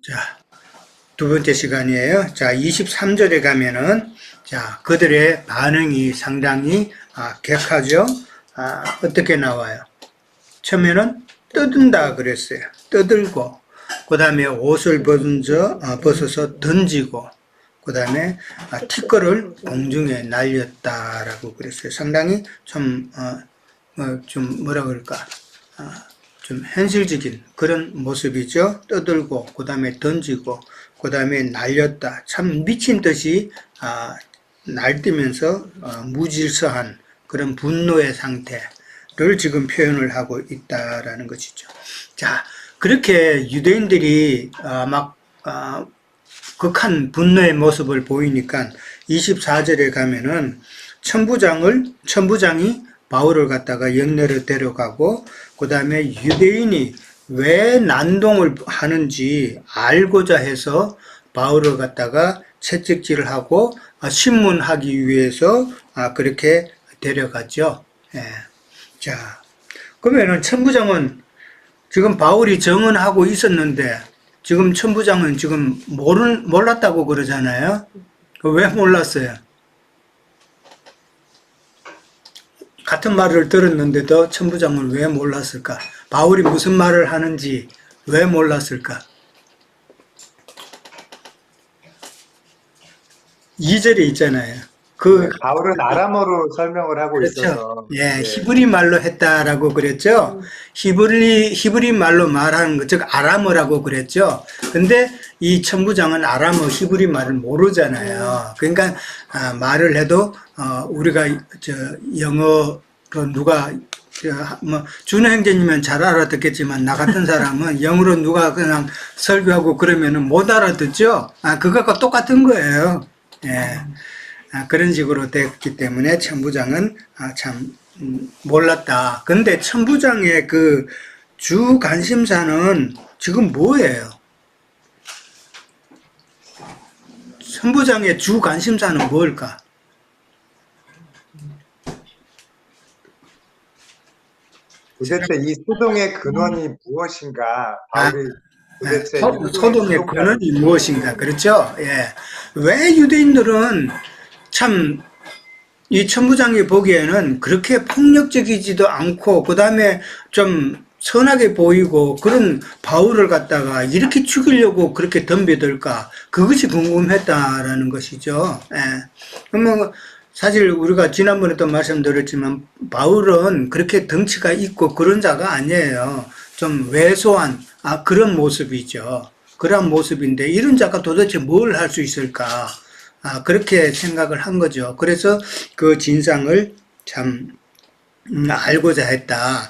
자, 두 번째 시간이에요. 자, 23절에 가면은, 자, 그들의 반응이 상당히, 격하죠? 어떻게 나와요? 처음에는 떠든다 그랬어요. 떠들고, 그 다음에 옷을 벗어서 던지고, 그 다음에 티끌을 공중에 날렸다라고 그랬어요. 상당히 좀 뭐라 그럴까, 좀 현실적인 그런 모습이죠. 떠들고, 그 다음에 던지고, 그 다음에 날렸다. 참 미친 듯이 날뛰면서 무질서한 그런 분노의 상태를 지금 표현을 하고 있다라는 것이죠. 자, 그렇게 유대인들이 막 극한 분노의 모습을 보이니까 24절에 가면은 천부장이 바울을 갖다가 영내로 데려가고, 그 다음에 유대인이 왜 난동을 하는지 알고자 해서 바울을 갖다가 채찍질을 하고 신문하기 위해서 그렇게 데려갔죠. 예. 자, 그러면은 천부장은 지금 바울이 정언하고 있었는데 지금 천부장은 지금 몰랐다고 그러잖아요. 왜 몰랐어요? 같은 말을 들었는데도 천부장은 왜 몰랐을까? 바울이 무슨 말을 하는지 왜 몰랐을까? 2절에 있잖아요. 바울은 아람어로 설명을 하고 그렇죠. 있어서. 예, 히브리 말로 했다라고 그랬죠. 히브리 말로 말하는 것, 즉 아람어라고 그랬죠. 근데 이 천부장은 아람어, 히브리 말을 모르잖아요. 그러니까 말을 해도 우리가 영어로 누가 뭐 준호 형제님은 잘 알아듣겠지만 나 같은 사람은 영어로 누가 그냥 설교하고 그러면은 못 알아듣죠. 그것과 똑같은 거예요. 예. 그런 식으로 됐기 때문에 천부장은 참 몰랐다. 근데 천부장의 그 주 관심사는 지금 뭐예요? 천부장의 주 관심사는 뭘까? 도대체 이 소동의 근원이 무엇인가? 바울이 도대체 이 소동의 근원이 무엇인가? 그렇죠? 예. 왜 유대인들은 참 이 천부장이 보기에는 그렇게 폭력적이지도 않고, 그 다음에 좀 선하게 보이고, 그런 바울을 갖다가 이렇게 죽이려고 그렇게 덤벼들까? 그것이 궁금했다라는 것이죠. 예. 그러면 사실 우리가 지난번에도 말씀드렸지만, 바울은 그렇게 덩치가 있고 그런 자가 아니에요. 좀 왜소한, 그런 모습이죠. 그런 모습인데, 이런 자가 도대체 뭘 할 수 있을까? 그렇게 생각을 한 거죠. 그래서 그 진상을 참 알고자 했다.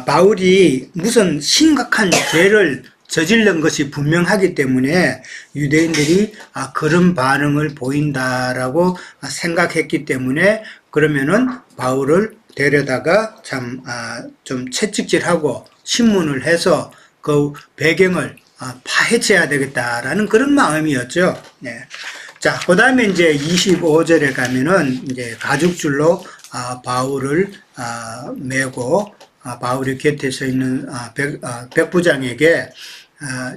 바울이 무슨 심각한 죄를 저지른 것이 분명하기 때문에 유대인들이 그런 반응을 보인다라고 생각했기 때문에, 그러면은 바울을 데려다가 참 좀 채찍질하고 신문을 해서 그 배경을 파헤쳐야 되겠다라는 그런 마음이었죠. 네. 자, 그 다음에 이제 25절에 가면은 이제 가죽줄로 바울을 메고 바울이 곁에 서 있는 백부장에게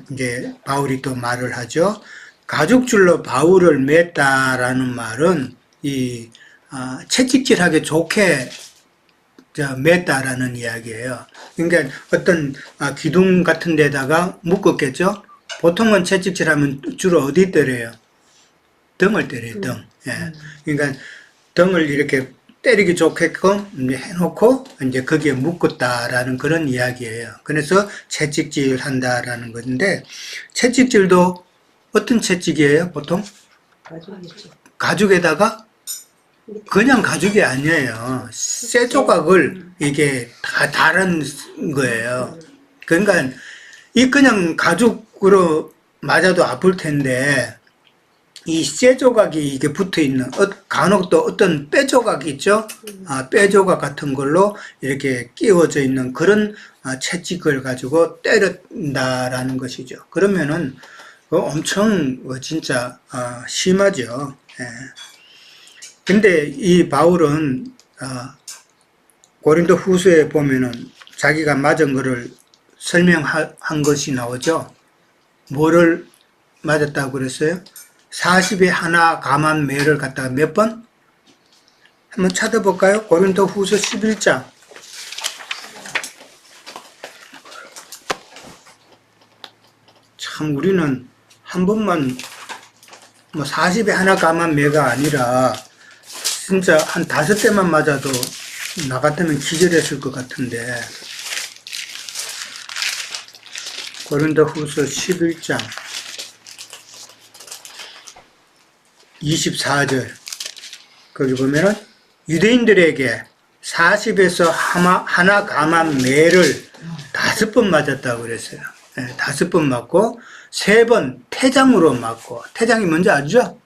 이제 바울이 또 말을 하죠. 가죽줄로 바울을 맸다라는 말은 이 채찍질하기 좋게 맸다라는 이야기예요. 그러니까 어떤 기둥 같은 데다가 묶었겠죠. 보통은 채찍질하면 주로 어디 때려요? 등을 때려요, 등. 예. 그러니까 등을 이렇게 때리기 좋게끔 해놓고 이제 거기에 묶었다라는 그런 이야기예요. 그래서 채찍질 한다라는 건데, 채찍질도 어떤 채찍이에요, 보통? 가죽에다가 그냥 가죽이 아니에요. 쇠 조각을 이게 다 다른 거예요. 그러니까 이 그냥 가죽으로 맞아도 아플 텐데, 이 쇠 조각이 이게 붙어 있는, 간혹 또 어떤 뼈 조각이 있죠? 뼈 조각 같은 걸로 이렇게 끼워져 있는 그런 채찍을 가지고 때린다라는 것이죠. 그러면은 엄청 진짜 심하죠. 예. 근데 이 바울은 고린도 후서에 보면은 자기가 맞은 거를 설명한 것이 나오죠. 뭐를 맞았다고 그랬어요? 40에 하나 감한 매를 갖다가 몇 번? 한번 찾아볼까요? 고린도 후서 11장. 참 우리는 한 번만 뭐 40에 하나 감한 매가 아니라 진짜 한 5대만 맞아도 나 같으면 기절했을 것 같은데. 고린도 후서 11장 24절 거기 보면은 유대인들에게 40에서 하나 감한 매를 5번 맞았다고 그랬어요. 5번 맞고 3번 태장으로 맞고, 태장이 뭔지 알죠?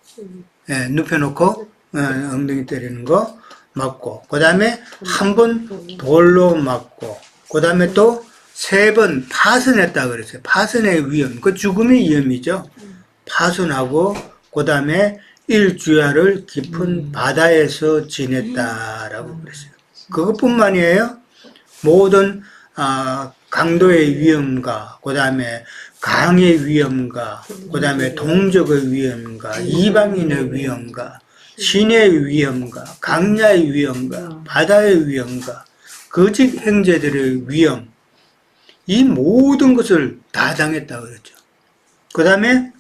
눕혀놓고 엉덩이 때리는 거 맞고, 그 다음에 한 번 돌로 맞고, 그 다음에 또 3번 파손했다 그랬어요. 파손의 위험, 그 죽음의 위험이죠. 파손하고, 그 다음에 일주야를 깊은 바다에서 지냈다라고 그랬어요. 그것뿐만이에요. 모든 강도의 위험과, 그 다음에 강의 위험과, 그 다음에 동족의 위험과, 이방인의 위험과, 신의 위험과, 강야의 위험과, 바다의 위험과, 거짓 행제들의 위험, 이 모든 것을 다 당했다고 그랬죠. 그 다음에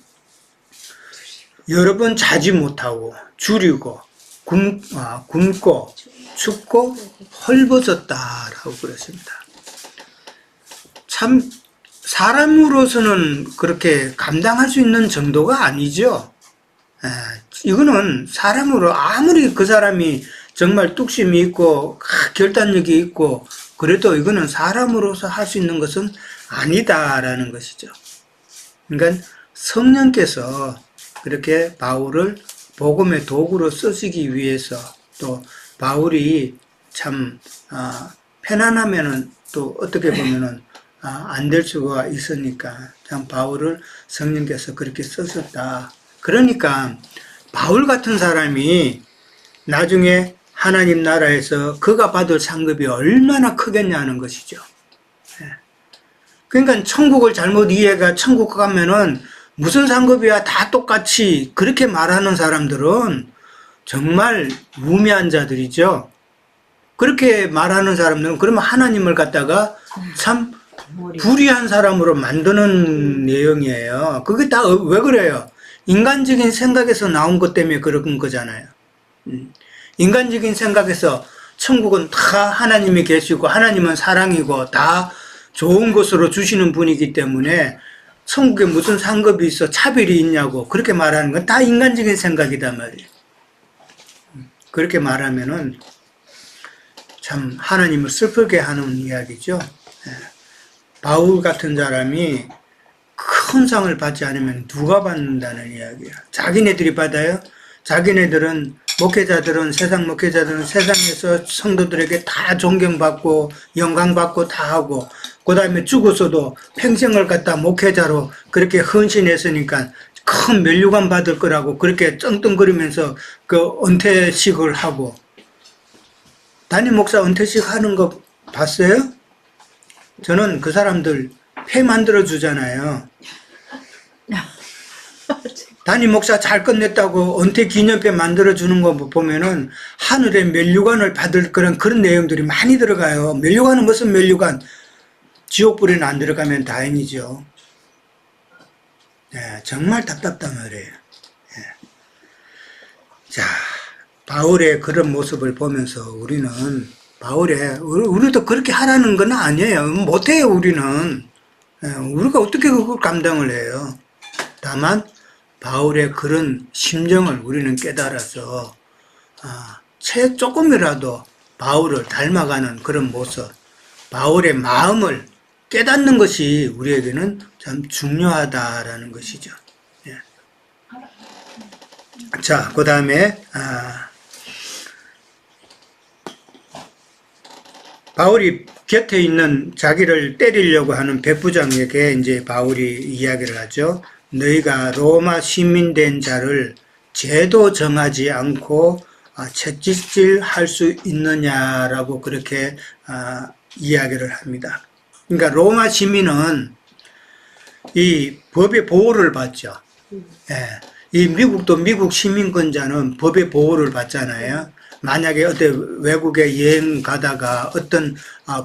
여러 번 자지 못하고 줄이고 굶고 춥고 헐벗었다라고 그랬습니다. 참 사람으로서는 그렇게 감당할 수 있는 정도가 아니죠. 이거는 사람으로 아무리 그 사람이 정말 뚝심이 있고 결단력이 있고 그래도 이거는 사람으로서 할 수 있는 것은 아니다라는 것이죠. 그러니까 성령께서 그렇게 바울을 복음의 도구로 쓰시기 위해서, 또 바울이 참 편안하면은 또 어떻게 보면은 안 될 수가 있으니까 참 바울을 성령께서 그렇게 쓰셨다. 그러니까 바울 같은 사람이 나중에 하나님 나라에서 그가 받을 상급이 얼마나 크겠냐는 것이죠. 그러니까 천국을 잘못 이해가, 천국 가면은 무슨 상급이야 다 똑같이 그렇게 말하는 사람들은 정말 무미한 자들이죠. 그렇게 말하는 사람들은 그러면 하나님을 갖다가 참 불의한 사람으로 만드는 내용이에요. 그게 다 왜 그래요? 인간적인 생각에서 나온 것 때문에 그런 거잖아요. 인간적인 생각에서 천국은 다 하나님이 계시고 하나님은 사랑이고 다 좋은 것으로 주시는 분이기 때문에 천국에 무슨 상급이 있어 차별이 있냐고 그렇게 말하는 건 다 인간적인 생각이단 말이에요. 그렇게 말하면은 참 하나님을 슬프게 하는 이야기죠. 바울 같은 사람이 큰 상을 받지 않으면 누가 받는다는 이야기야. 자기네들이 받아요. 자기네들은 목회자들은 세상에서 성도들에게 다 존경받고 영광받고 다 하고, 그 다음에 죽어서도 평생을 갖다 목회자로 그렇게 헌신했으니까 큰 면류관 받을 거라고 그렇게 떵떵거리면서 그 은퇴식을 하고. 담임 목사 은퇴식 하는 거 봤어요? 저는 그 사람들 회 만들어 주잖아요. 담임 목사 잘 끝냈다고 은퇴 기념회 만들어주는 거 보면은 하늘에 면류관을 받을 그런 내용들이 많이 들어가요. 면류관은 무슨 면류관? 지옥불에는 안 들어가면 다행이죠. 정말 답답단 말이에요. 자, 바울의 그런 모습을 보면서 우리는 우리도 그렇게 하라는 건 아니에요. 못해요, 우리는. 우리가 어떻게 그걸 감당을 해요. 다만 바울의 그런 심정을 우리는 깨달아서 조금이라도 바울을 닮아가는 그런 모습, 바울의 마음을 깨닫는 것이 우리에게는 참 중요하다라는 것이죠. 자, 그 다음에 바울이 곁에 있는 자기를 때리려고 하는 백부장에게 이제 바울이 이야기를 하죠. 너희가 로마 시민된 자를 죄도 정하지 않고 채찍질할 수 있느냐라고 그렇게 이야기를 합니다. 그러니까 로마 시민은 이 법의 보호를 받죠. 예. 이 미국도 미국 시민권자는 법의 보호를 받잖아요. 만약에 어떤 외국에 여행 가다가 어떤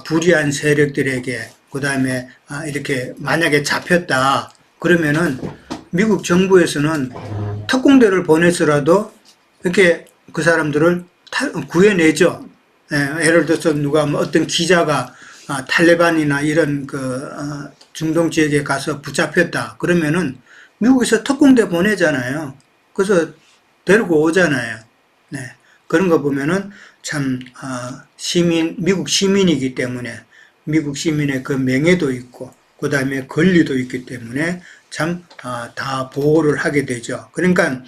불의한 세력들에게 그다음에 이렇게 만약에 잡혔다 그러면은 미국 정부에서는 특공대를 보내서라도 이렇게 그 사람들을 구해내죠. 예, 예를 들어서 누가 뭐 어떤 기자가 탈레반이나 이런 중동 지역에 가서 붙잡혔다 그러면은 미국에서 특공대 보내잖아요. 그래서 데리고 오잖아요. 네. 그런 거 보면은 참 미국 시민이기 때문에 미국 시민의 그 명예도 있고 그다음에 권리도 있기 때문에 참 다 보호를 하게 되죠. 그러니까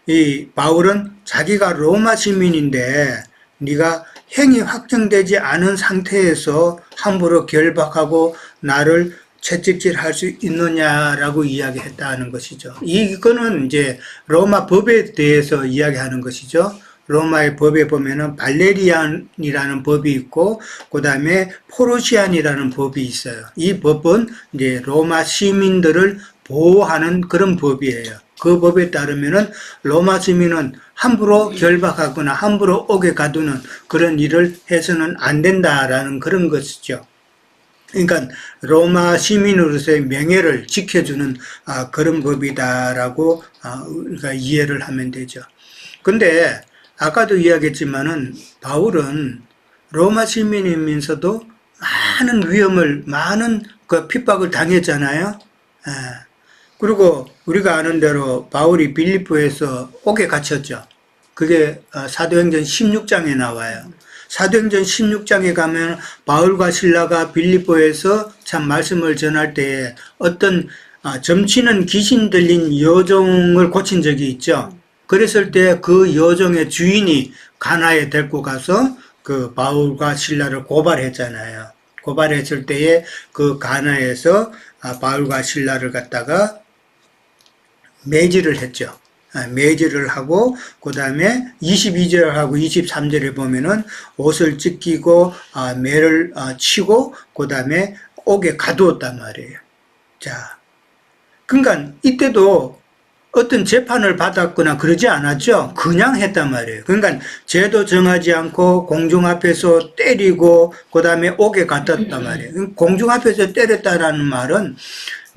이 바울은 자기가 로마 시민인데 네가 행위 확정되지 않은 상태에서 함부로 결박하고 나를 채찍질할 수 있느냐라고 이야기했다는 것이죠. 이거는 이제 로마 법에 대해서 이야기하는 것이죠. 로마의 법에 보면은 발레리안이라는 법이 있고 그다음에 포르시안이라는 법이 있어요. 이 법은 이제 로마 시민들을 보호하는 그런 법이에요. 그 법에 따르면은 로마 시민은 함부로 결박하거나 함부로 옥에 가두는 그런 일을 해서는 안 된다라는 그런 것이죠. 그러니까 로마 시민으로서의 명예를 지켜주는 그런 법이다라고 우리가 이해를 하면 되죠. 근데 아까도 이야기했지만은 바울은 로마 시민이면서도 많은 위험을 많은 그 핍박을 당했잖아요. 그리고 우리가 아는 대로 바울이 빌립보에서 옥에 갇혔죠. 그게 사도행전 16장에 나와요. 사도행전 16장에 가면 바울과 실라가 빌립보에서 참 말씀을 전할 때에 어떤 점치는 귀신 들린 여종을 고친 적이 있죠. 그랬을 때 그 여종의 주인이 가나에 데리고 가서 그 바울과 실라를 고발했잖아요. 고발했을 때에 그 가나에서 바울과 실라를 갖다가 매질을 했죠. 매질을 하고 그 다음에 22절하고 23절에 보면은 옷을 찢기고 매를 치고 그 다음에 옥에 가두었단 말이에요. 자, 그러니까 이때도 어떤 재판을 받았거나 그러지 않았죠. 그냥 했단 말이에요. 그러니까 죄도 정하지 않고 공중 앞에서 때리고 그 다음에 옥에 갔단 말이에요. 공중 앞에서 때렸다라는 말은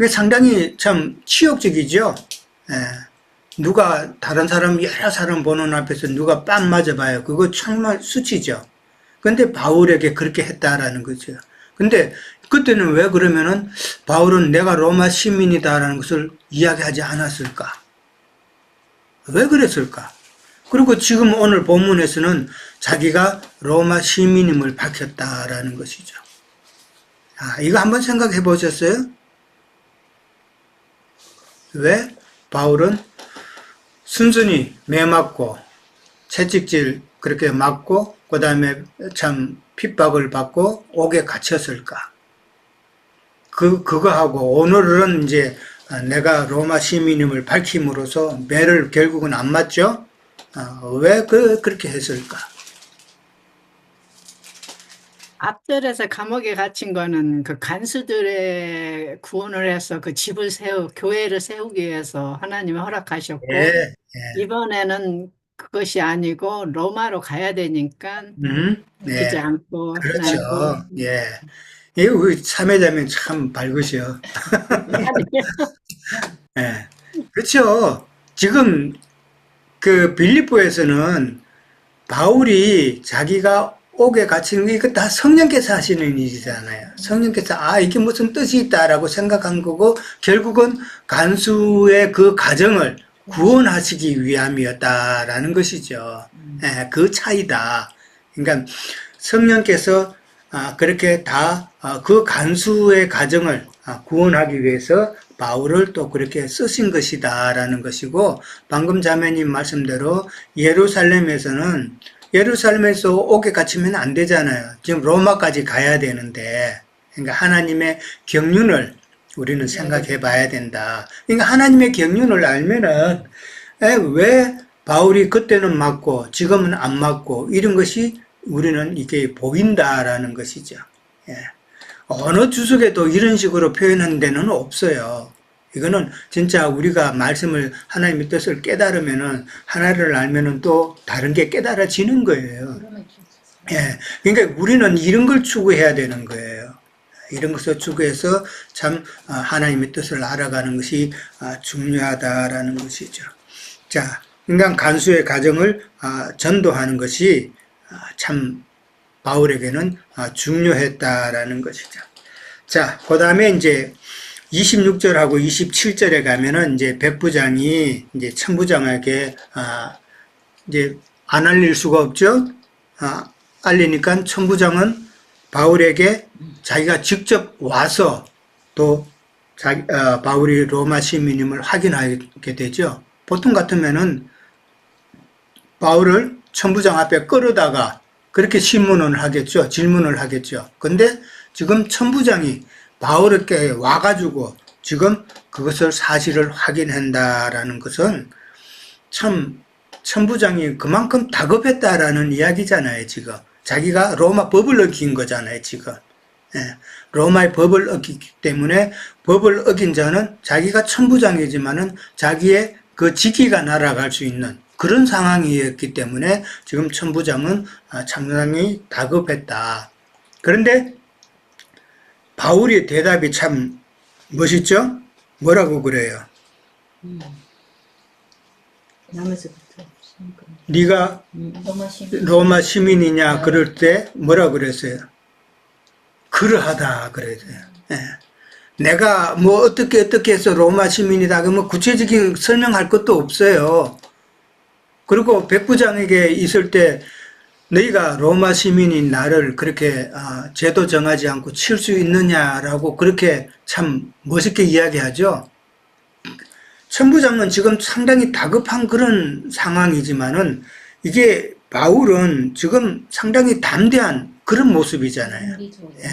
상당히 참 치욕적이죠. 누가 다른 사람 여러 사람 보는 앞에서 누가 뺨 맞아봐요. 그거 정말 수치죠. 근데 바울에게 그렇게 했다라는 거죠. 근데 그때는 왜 그러면은 바울은 내가 로마 시민이다라는 것을 이야기하지 않았을까? 왜 그랬을까? 그리고 지금 오늘 본문에서는 자기가 로마 시민임을 밝혔다라는 것이죠. 이거 한번 생각해 보셨어요? 왜 바울은 순순히 매 맞고 채찍질 그렇게 맞고 그 다음에 참 핍박을 받고 옥에 갇혔을까? 그거하고 오늘은 이제 내가 로마 시민임을 밝힘으로써 매를 결국은 안 맞죠? 왜 그렇게 했을까? 앞절에서 감옥에 갇힌 거는 그 간수들의 구원을 해서 그 집을 교회를 세우기 위해서 하나님이 허락하셨고, 예, 이번에는 그것이 아니고 로마로 가야 되니까 네, 지지 않고 그렇죠. 하나님 예. 우리 참여자면 참 밝으셔. 예. 그렇죠. 지금 그 빌립보에서는 바울이 자기가 옥에 갇히는 게 이거 다 성령께서 하시는 일이잖아요. 성령께서 이게 무슨 뜻이 있다라고 생각한 거고 결국은 간수의 그 가정을 구원하시기 위함이었다라는 것이죠. 예, 그 차이다. 그러니까 성령께서 그렇게 다 그 간수의 가정을 구원하기 위해서 바울을 또 그렇게 쓰신 것이다라는 것이고 방금 자매님 말씀대로 예루살렘에서 옥에 갇히면 안 되잖아요. 지금 로마까지 가야 되는데 그러니까 하나님의 경륜을 우리는 생각해 봐야 된다. 그러니까 하나님의 경륜을 알면은 왜 바울이 그때는 맞고 지금은 안 맞고 이런 것이 우리는 이게 보인다라는 것이죠. 예. 어느 주석에도 이런 식으로 표현한 데는 없어요. 이거는 진짜 우리가 말씀을 하나님의 뜻을 깨달으면은 하나를 알면은 또 다른 게 깨달아지는 거예요. 예. 그러니까 우리는 이런 걸 추구해야 되는 거예요. 이런 것을 추구해서 참 하나님의 뜻을 알아가는 것이 중요하다라는 것이죠. 자, 인간 간수의 가정을 전도하는 것이 참 바울에게는 중요했다라는 것이죠. 자, 그 다음에 이제 26절하고 27절에 가면은 이제 백부장이 이제 천부장에게 이제 안 알릴 수가 없죠. 알리니까 천부장은 바울에게 자기가 직접 와서 또 바울이 로마 시민임을 확인하게 되죠. 보통 같으면은 바울을 천부장 앞에 끌어다가 그렇게 신문을 하겠죠. 질문을 하겠죠. 근데 지금 천부장이 바울에게 와가지고 지금 그것을 사실을 확인한다라는 것은 참 천부장이 그만큼 다급했다라는 이야기잖아요, 지금. 자기가 로마 법을 어긴 거잖아요, 지금. 예, 로마의 법을 어겼기 때문에 법을 어긴 자는 자기가 천부장이지만은 자기의 그 직위가 날아갈 수 있는 그런 상황이었기 때문에 지금 천부장은 상당히 다급했다. 그런데 바울의 대답이 참 멋있죠? 뭐라고 그래요? 남에서부터 네가 로마 시민이냐 그럴 때 뭐라 그랬어요? 그러하다 그랬어요. 예. 내가 뭐 어떻게 해서 로마 시민이다 그러면 구체적인 설명할 것도 없어요. 그리고 백부장에게 있을 때 너희가 로마 시민인 나를 그렇게 제도 정하지 않고 칠 수 있느냐라고 그렇게 참 멋있게 이야기하죠. 천부장은 지금 상당히 다급한 그런 상황이지만은 이게 바울은 지금 상당히 담대한 그런 모습이잖아요. 예.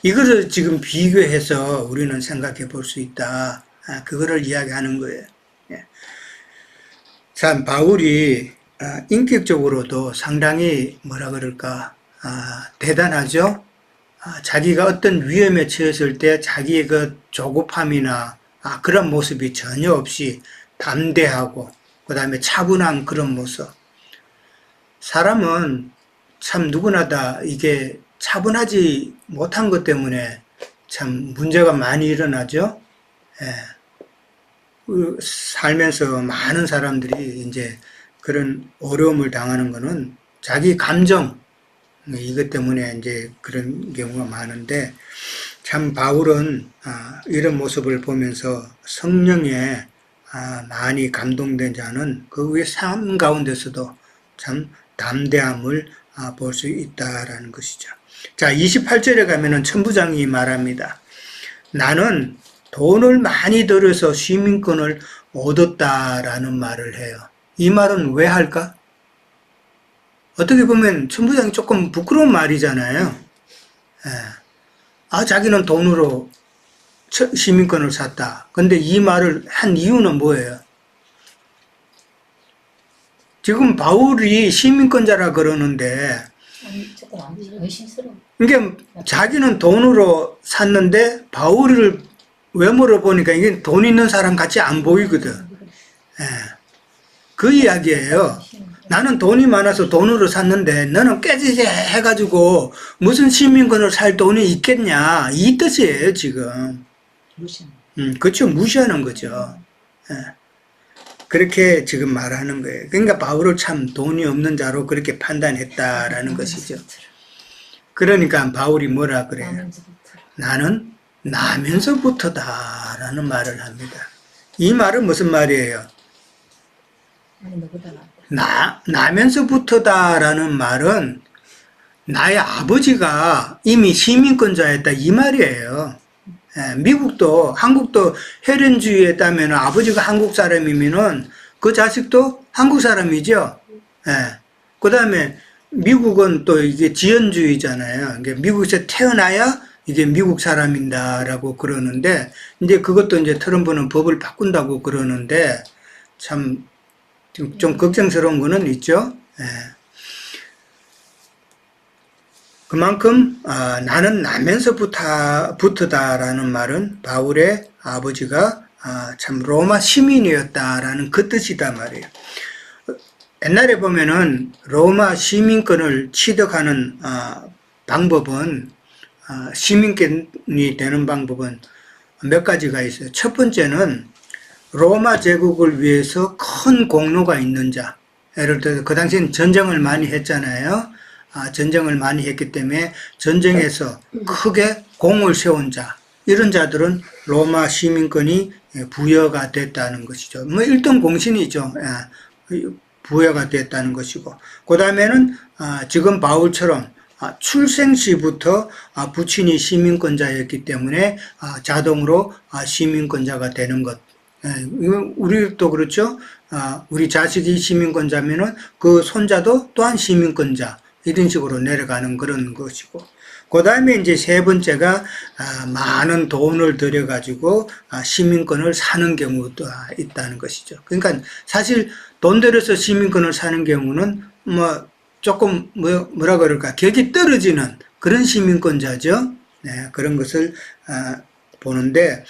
이거를 지금 비교해서 우리는 생각해 볼 수 있다. 그거를 이야기하는 거예요. 예. 참 바울이 인격적으로도 상당히 뭐라 그럴까 대단하죠. 자기가 어떤 위험에 처했을 때 자기의 그 조급함이나 그런 모습이 전혀 없이 담대하고 그 다음에 차분한 그런 모습. 사람은 참 누구나 다 이게 차분하지 못한 것 때문에 참 문제가 많이 일어나죠. 예. 살면서 많은 사람들이 이제 그런 어려움을 당하는 거는 자기 감정, 이것 때문에 이제 그런 경우가 많은데, 참 바울은 이런 모습을 보면서 성령에 많이 감동된 자는 그 위에 삶 가운데서도 참 담대함을 볼 수 있다라는 것이죠. 자, 28절에 가면은 천부장이 말합니다. 나는 돈을 많이 들여서 시민권을 얻었다라는 말을 해요. 이 말은 왜 할까? 어떻게 보면 천부장이 조금 부끄러운 말이잖아요. 자기는 돈으로 시민권을 샀다. 근데 이 말을 한 이유는 뭐예요? 지금 바울이 시민권자라 그러는데, 그러니까 자기는 돈으로 샀는데 바울을 외모를 보니까 이게 돈 있는 사람 같이 안 보이거든. 그 이야기예요. 나는 돈이 많아서 돈으로 샀는데 너는 깨지게 해가지고 무슨 시민권을 살 돈이 있겠냐, 이 뜻이에요 지금. 그렇죠. 무시하는 거죠. 그렇게 지금 말하는 거예요. 그러니까 바울을 참 돈이 없는 자로 그렇게 판단했다라는 것이죠. 그러니까 바울이 뭐라 그래요? 나는 나면서부터다라는 말을 합니다. 이 말은 무슨 말이에요? 나면서부터다라는 말은 나의 아버지가 이미 시민권자였다 이 말이에요. 미국도 한국도 혈연주의에 따면 아버지가 한국 사람이면은 그 자식도 한국 사람이죠. 그 다음에 미국은 또 이게 지연주의잖아요. 미국에서 태어나야 이게 미국 사람인다라고 그러는데, 이제 그것도 이제 트럼프는 법을 바꾼다고 그러는데, 참 좀 걱정스러운 거는 있죠. 그만큼 나는 나면서 붙었다라는 말은 바울의 아버지가 참 로마 시민이었다라는 그 뜻이다 말이에요. 옛날에 보면은 로마 시민권을 취득하는 방법은 시민권이 되는 방법은 몇 가지가 있어요. 첫 번째는 로마 제국을 위해서 큰 공로가 있는 자. 예를 들어 그 당시엔 전쟁을 많이 했잖아요. 전쟁을 많이 했기 때문에 전쟁에서 크게 공을 세운 자. 이런 자들은 로마 시민권이 부여가 됐다는 것이죠. 뭐 일등 공신이죠. 부여가 됐다는 것이고. 그 다음에는 지금 바울처럼 출생 시부터 부친이 시민권자였기 때문에 자동으로 시민권자가 되는 것. 우리도 그렇죠. 우리 자식이 시민권자면은 그 손자도 또한 시민권자. 이런 식으로 내려가는 그런 것이고. 그 다음에 이제 세 번째가 많은 돈을 들여가지고 시민권을 사는 경우도 있다는 것이죠. 그러니까 사실 돈 들여서 시민권을 사는 경우는 뭐 조금 뭐라 그럴까 격이 떨어지는 그런 시민권자죠. 네, 그런 것을 보는데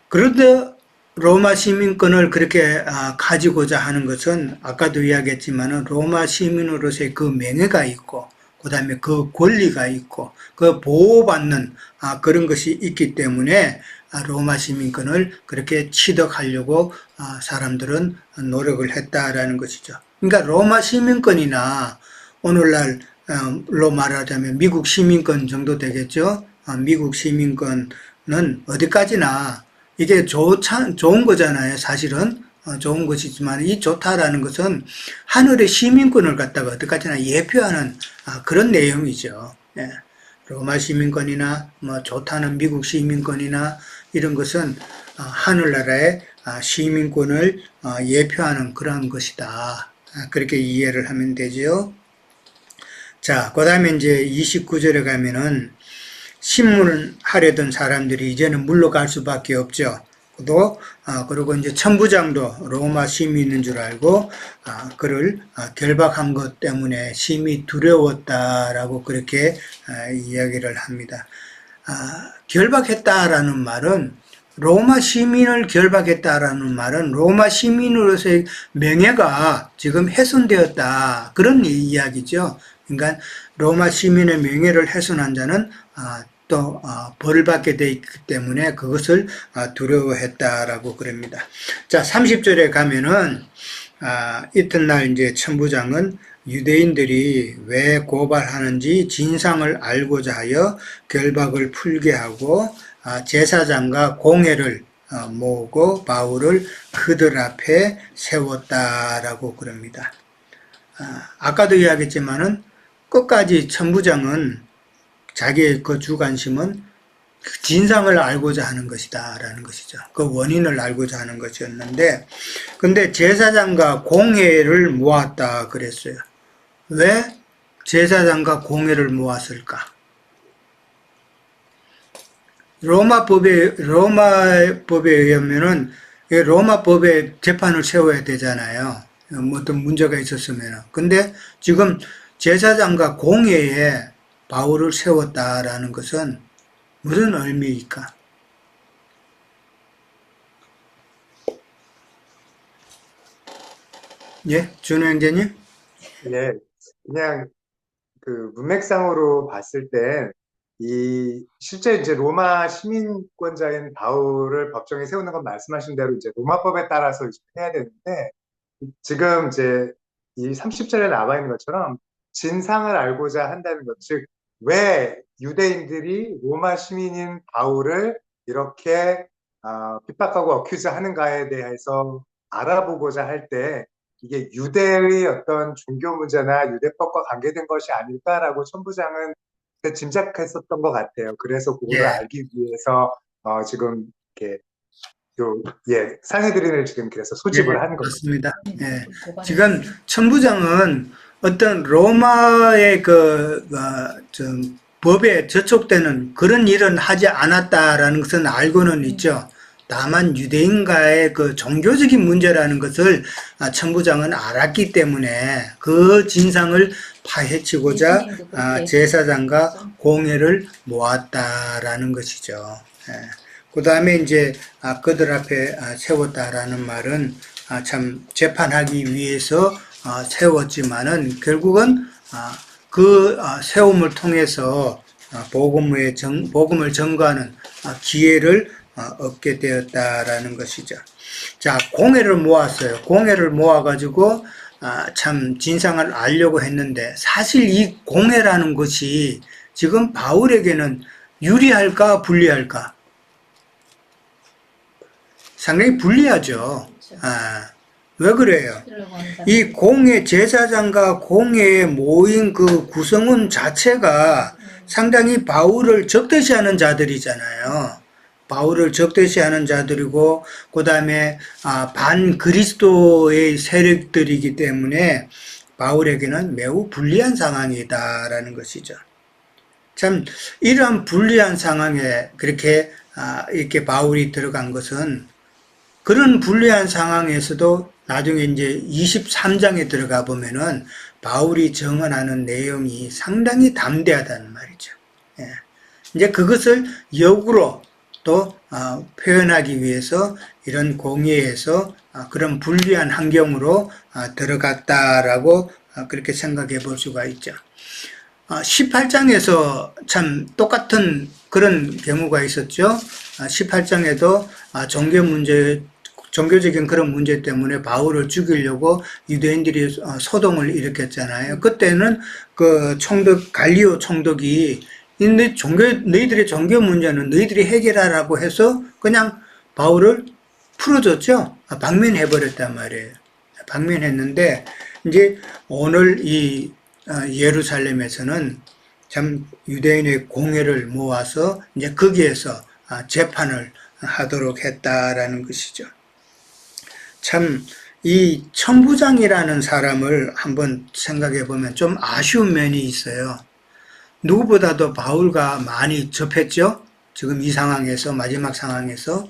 그런데 로마 시민권을 그렇게 가지고자 하는 것은 아까도 이야기했지만은 로마 시민으로서의 그 명예가 있고 그 다음에 그 권리가 있고 그 보호받는 그런 것이 있기 때문에 로마 시민권을 그렇게 취득하려고 사람들은 노력을 했다라는 것이죠. 그러니까 로마 시민권이나 오늘날로 말하자면 미국 시민권 정도 되겠죠. 미국 시민권은 어디까지나 이게 좋은 거잖아요. 사실은 좋은 것이지만 이 좋다라는 것은 하늘의 시민권을 갖다가 어디까지나 예표하는 그런 내용이죠. 예. 로마 시민권이나 뭐 좋다는 미국 시민권이나 이런 것은 하늘나라의 시민권을 예표하는 그런 것이다. 그렇게 이해를 하면 되죠. 자, 그 다음에 이제 29절에 가면은 신문하려던 사람들이 이제는 물러갈 수밖에 없죠. 그리고 이제 천부장도 로마 시민인 줄 알고 그를 결박한 것 때문에 심히 두려웠다라고 그렇게 이야기를 합니다. 결박했다라는 말은 로마 시민을 결박했다라는 말은 로마 시민으로서의 명예가 지금 훼손되었다 그런 이야기죠. 그러니까 로마 시민의 명예를 훼손한 자는 또 벌을 받게 돼 있기 때문에 그것을 두려워했다라고 그럽니다. 자, 30절에 가면은 이튿날 이제 천부장은 유대인들이 왜 고발하는지 진상을 알고자 하여 결박을 풀게 하고 제사장과 공회를 모으고 바울을 그들 앞에 세웠다라고 그럽니다. 아까도 이야기했지만은 끝까지 천부장은 자기의 그 주관심은 진상을 알고자 하는 것이다 라는 것이죠. 그 원인을 알고자 하는 것이었는데 근데 제사장과 공회를 모았다 그랬어요. 왜 제사장과 공회를 모았을까? 로마 법에 의하면은 로마 법에 재판을 세워야 되잖아요. 뭐 어떤 문제가 있었으면. 근데 지금 제사장과 공회에 바울을 세웠다라는 것은 무슨 의미일까? 예, 준호 형제님? 예, 그냥 그 문맥상으로 봤을 때 실제 이제 로마 시민권자인 바울을 법정에 세우는 건 말씀하신 대로 이제 로마법에 따라서 이제 해야 되는데 지금 이제 이 30절에 나와 있는 것처럼 진상을 알고자 한다는 것, 즉 왜 유대인들이 로마 시민인 바울을 이렇게 핍박하고 어큐즈 하는가에 대해서 알아보고자 할 때 이게 유대의 어떤 종교 문제나 유대법과 관계된 것이 아닐까라고 천부장은 짐작했었던 것 같아요. 그래서 그거를 알기 위해서 지금 이렇게 상해드린을 지금 그래서 소집을 하는 거죠. 그렇습니다. 예. 지금 천부장은 어떤 로마의 법에 저촉되는 그런 일은 하지 않았다라는 것은 알고는 있죠. 다만 유대인과의 그 종교적인 문제라는 것을 천부장은 알았기 때문에 그 진상을 파헤치고자 제사장과 공회를 모았다라는 것이죠. 그 다음에 이제 그들 앞에 세웠다라는 말은 참 재판하기 위해서 세웠지만은 결국은 그 세움을 통해서 복음을 전가하는 기회를 얻게 되었다라는 것이죠. 자, 공회를 모았어요. 공회를 모아가지고 참 진상을 알려고 했는데 사실 이 공회라는 것이 지금 바울에게는 유리할까 불리할까? 상당히 불리하죠. 왜 그래요? 이 공회 제사장과 공회에 모인 그 구성원 자체가 상당히 바울을 적대시하는 자들이잖아요. 바울을 적대시하는 자들이고 그 다음에 반그리스도의 세력들이기 때문에 바울에게는 매우 불리한 상황이다라는 것이죠. 참 이러한 불리한 상황에 그렇게 이렇게 바울이 들어간 것은 그런 불리한 상황에서도 나중에 이제 23장에 들어가 보면은 바울이 정언하는 내용이 상당히 담대하다는 말이죠. 이제 그것을 역으로 또 표현하기 위해서 이런 공회에서 그런 불리한 환경으로 들어갔다라고 그렇게 생각해 볼 수가 있죠. 18장에서 참 똑같은 그런 경우가 있었죠. 18장에도 종교적인 그런 문제 때문에 바울을 죽이려고 유대인들이 소동을 일으켰잖아요. 그때는 그 갈리오 총독이 너희들의 종교 문제는 너희들이 해결하라고 해서 그냥 바울을 풀어줬죠. 방면해버렸단 말이에요. 방면했는데 이제 오늘 이 예루살렘에서는 참 유대인의 공회를 모아서 이제 거기에서 재판을 하도록 했다라는 것이죠. 참 이 천부장이라는 사람을 한번 생각해 보면 좀 아쉬운 면이 있어요. 누구보다도 바울과 많이 접했죠. 지금 이 상황에서 마지막 상황에서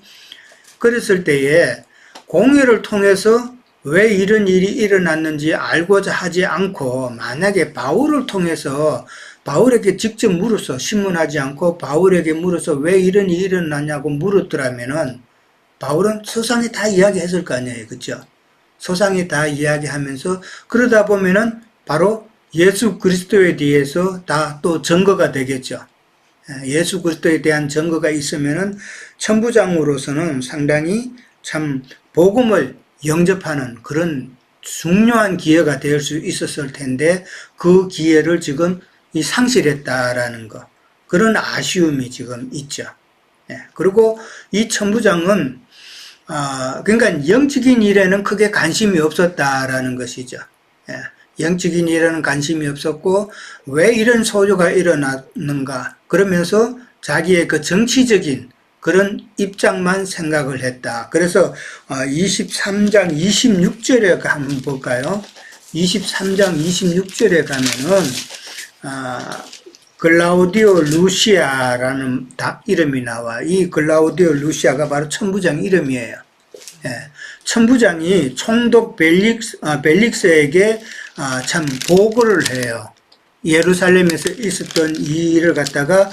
그랬을 때에 공회를 통해서 왜 이런 일이 일어났는지 알고자 하지 않고 만약에 바울을 통해서 바울에게 직접 물어서 신문하지 않고 바울에게 물어서 왜 이런 일이 일어났냐고 물었더라면은 바울은 소상히 다 이야기했을 거 아니에요. 그렇죠? 소상히 다 이야기하면서 그러다 보면은 바로 예수 그리스도에 대해서 다 또 증거가 되겠죠. 예수 그리스도에 대한 증거가 있으면은 천부장으로서는 상당히 참 복음을 영접하는 그런 중요한 기회가 될 수 있었을 텐데 그 기회를 지금 상실했다라는 거, 그런 아쉬움이 지금 있죠. 그리고 이 천부장은 그러니까 영적인 일에는 크게 관심이 없었다라는 것이죠. 영적인 일에는 관심이 없었고 왜 이런 소조가 일어났는가 그러면서 자기의 그 정치적인 그런 입장만 생각을 했다. 그래서 23장 26절에 한번 볼까요? 23장 26절에 가면은 글라우디오 루시아라는 이름이 나와. 이 글라우디오 루시아가 바로 천부장 이름이에요. 천부장이 총독 벨릭스에게 참 보고를 해요. 예루살렘에서 있었던 이 일을 갖다가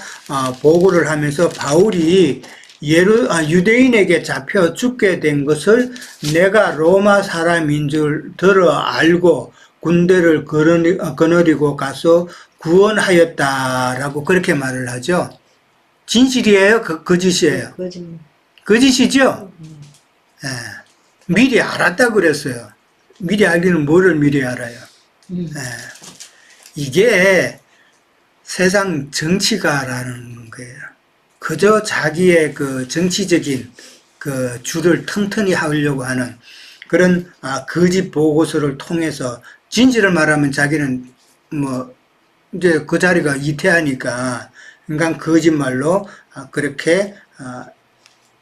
보고를 하면서 바울이 유대인에게 잡혀 죽게 된 것을 내가 로마 사람인 줄 들어 알고 군대를 거느리고 가서 구원하였다라고 그렇게 말을 하죠. 진실이에요? 거짓이에요? 거짓이죠? 미리 알았다 그랬어요. 미리 알기는 뭐를 미리 알아요? 이게 세상 정치가라는 거예요. 그저 자기의 그 정치적인 그 줄을 튼튼히 하려고 하는 그런 거짓 보고서를 통해서 진실을 말하면 자기는 이제 그 자리가 이태하니까 그러니까 거짓말로 그렇게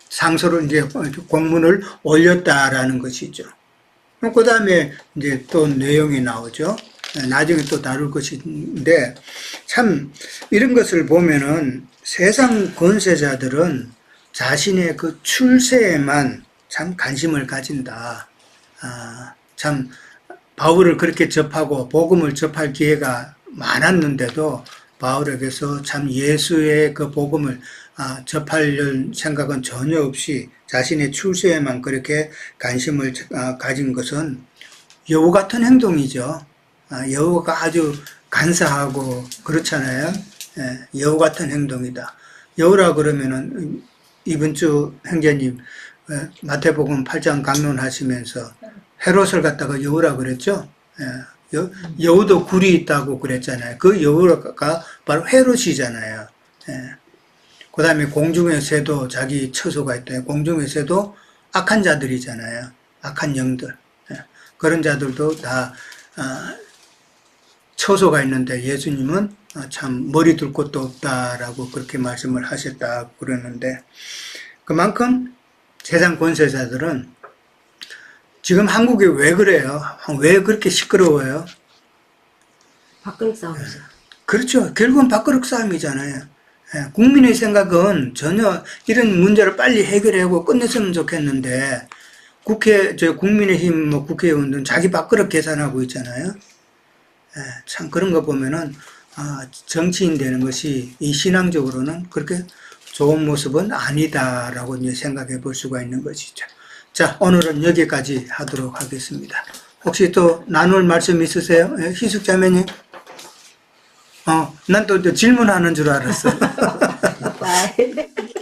상소를 이제 공문을 올렸다라는 것이죠. 그 다음에 이제 또 내용이 나오죠. 나중에 또 다룰 것인데 참 이런 것을 보면은 세상 권세자들은 자신의 그 출세에만 참 관심을 가진다. 참 바울을 그렇게 접하고 복음을 접할 기회가 많았는데도 바울에게서 참 예수의 그 복음을 접할 생각은 전혀 없이 자신의 출세에만 그렇게 관심을 가진 것은 여우 같은 행동이죠. 여우가 아주 간사하고 그렇잖아요. 예, 여우 같은 행동이다. 여우라 그러면은 이번 주 형제님 마태복음 8장 강론하시면서 헤롯을 갖다가 여우라 그랬죠. 예, 여우도 굴이 있다고 그랬잖아요. 그 여우가 바로 헤롯이잖아요. 예. 그 다음에 공중의 새도 자기 처소가 있다. 공중의 새도 악한 자들이잖아요. 악한 영들. 예. 그런 자들도 다 처소가 있는데 예수님은 참 머리 둘 곳도 없다라고 그렇게 말씀을 하셨다고 그러는데, 그만큼 세상 권세자들은 지금 한국에 왜 그래요? 왜 그렇게 시끄러워요? 밥그릇 싸움이죠. 그렇죠. 결국은 밥그릇 싸움이잖아요. 예, 국민의 생각은 전혀 이런 문제를 빨리 해결하고 끝냈으면 좋겠는데, 국민의힘 국회의원들은 자기 밥그릇 계산하고 있잖아요. 예, 참 그런 거 보면은 정치인 되는 것이 이 신앙적으로는 그렇게 좋은 모습은 아니다라고 이제 생각해 볼 수가 있는 것이죠. 자, 오늘은 여기까지 하도록 하겠습니다. 혹시 또 나눌 말씀 있으세요? 예, 희숙자매님? 난 또 질문하는 줄 알았어. 네.